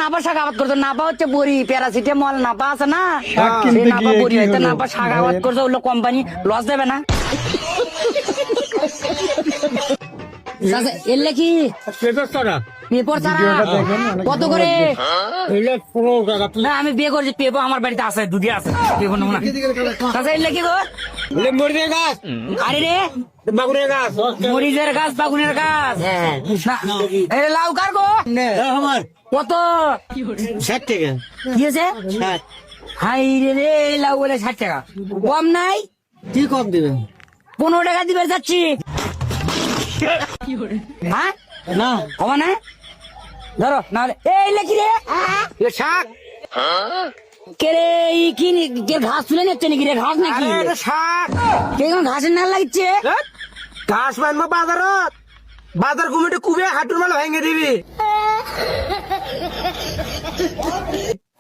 নাপা শাক আবাদ করছো, নাপা হচ্ছে বড়ি, প্যারাসিটামল নাপা আছে না, সেই নাপা বড়ি হয়তো নাপা শাক আবাদ করছো, ওগুলো কোম্পানি লস দেবে না। এলে কি পেপার ছাড়া কত করে? না আমি বিয়ে করছি, পেপো আমার বাড়িতে আছে, দুধে আছে, পেপো নেবো না। এলে কি গো? আরে রে মরিচের গাছ, বাগুনের গাছ, লাউ কার গো? কত? 60 টাকা। কি আছে? হাই রে লাউ বলে 60 টাকা, কম নাই? কি কম দিবেন? 15 টাকা দিবে যাচ্ছি। হ্যাঁ না কমা না, ধরো নাহলে। এই লেখি রে শাক কে রে, কি ঘাস তুলে নিচ্ছে নাকি রে? ঘাস নাকি শাক কে? ঘাসের নাল লাগছে। ঘাস মানবো বাজারত, বাজার কমিটি কুবে হাঁটুর মাল ভেঙে দিবি।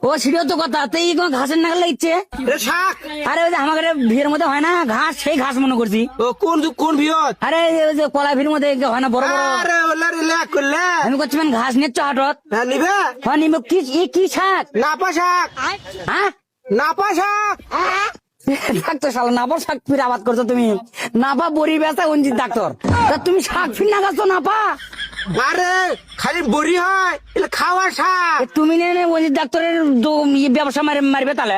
ও সেটাও তো কথা, তো এই ঘাসের নাগাল লাগছে। শাক আরে ওই যে আমাদের ভিড়ের মধ্যে হয় না ঘাস, সেই ঘাস মনে করছি। ও কোন ভিয়ত? আরে ওই যে কলা ভিড়ের মধ্যে হয় না বড় বড়, আরে ওলা রিলা করলে আমি করছি মানে ঘাস নিচ্ছ হাটত। হ্যাঁ নিবে। হ্যাঁ নিব। কি শাক? নাপা শাক। হ্যাঁ নাপা শাক। ডাক্তার শালা নাপা শাক ফির আবাদ করছো তুমি? নাপা বড়ি বেচা অঞ্জিত ডাক্তার, তা তুমি শাক ফির না গাছো নাপা? আরে খালি বড়ি হয়, এটা খাওয়া শাক। তুমি নেই অঞ্জিত ডাক্তারের ব্যবসা মারবে তাহলে।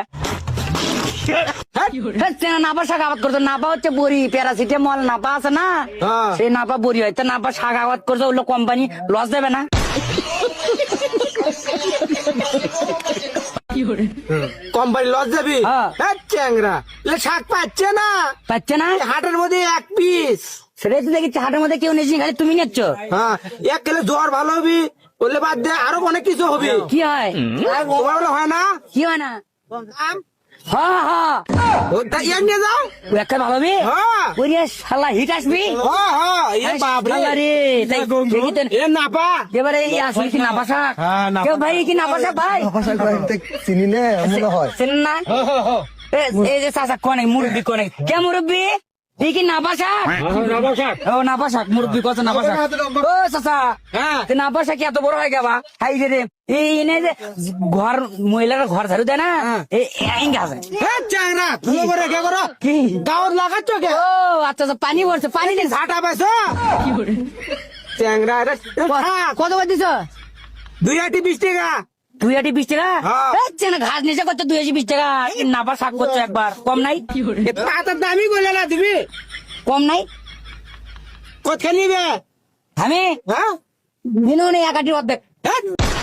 নাপা শাক আবাদ করছো, নাপা হচ্ছে বড়ি, প্যারাসিটামল নাপা আছে না, সেই নাপা বড়ি হয়, তো নাপা শাক আবাদ করছো, ওগুলো কোম্পানি লস দেবে না। কোম্পানি লস যাবি? চ্যাংরা শাক পাচ্ছে না, পাচ্ছে না, হাটের মধ্যে এক পিস। সেটাই তো দেখছি, হাটের মধ্যে কেউ নেই, খালি তুমি নিচ্ছ। হ্যাঁ এক খেলে জ্বর ভালো হবি, বললে বাদ দে আরো অনেক কিছু হবে। কি হয়? তোমার বলে হয় না? কি হয় না? হ্যাঁ হ্যাঁ নিয়ে যাও, একটা ভালো হবে। হ্যাঁ শালা হিট আসবি। নাপা এবারে আসলে কি নাপা শাক? কেউ ভাই কি নাপা শাক ভাই চিনিলে মনে হয় চেনেন না? এই যে চাচা কনে মুরব্বী কনে, কে মুরব্বী? এই কি নাপা শাক? ও নাপা শাক, মুরব্বী কত নাপা শাক? ও চাচা নাপা শাক এত বড় হয় গেবা? হাই রে এই এনে যে ঘর মহিলারা ঘর ঝাড়ু দেয় না, এই আছে চ্যাংরা তুমি করে কে করো কি গাঁত লাগাচ্ছ কে? ও আচ্ছা আচ্ছা, পানি পড়ছে, পানি দিন। ঝাঁটা পাইছো চ্যাংরা? কত করে দিছ? 2 আটি 20 টাকা। 2 আটি 20 টাকা? হ্যাঁ। ঘাস নিচে করছো 2 আটি 20 টাকা, নাপা শাক করছো একবার, কম নাই? তার দামি বলে না দিবি, কম নাই? কত নিবে? আমি হ্যাঁ দিনও নেই, 1 আটির অর্ধেক।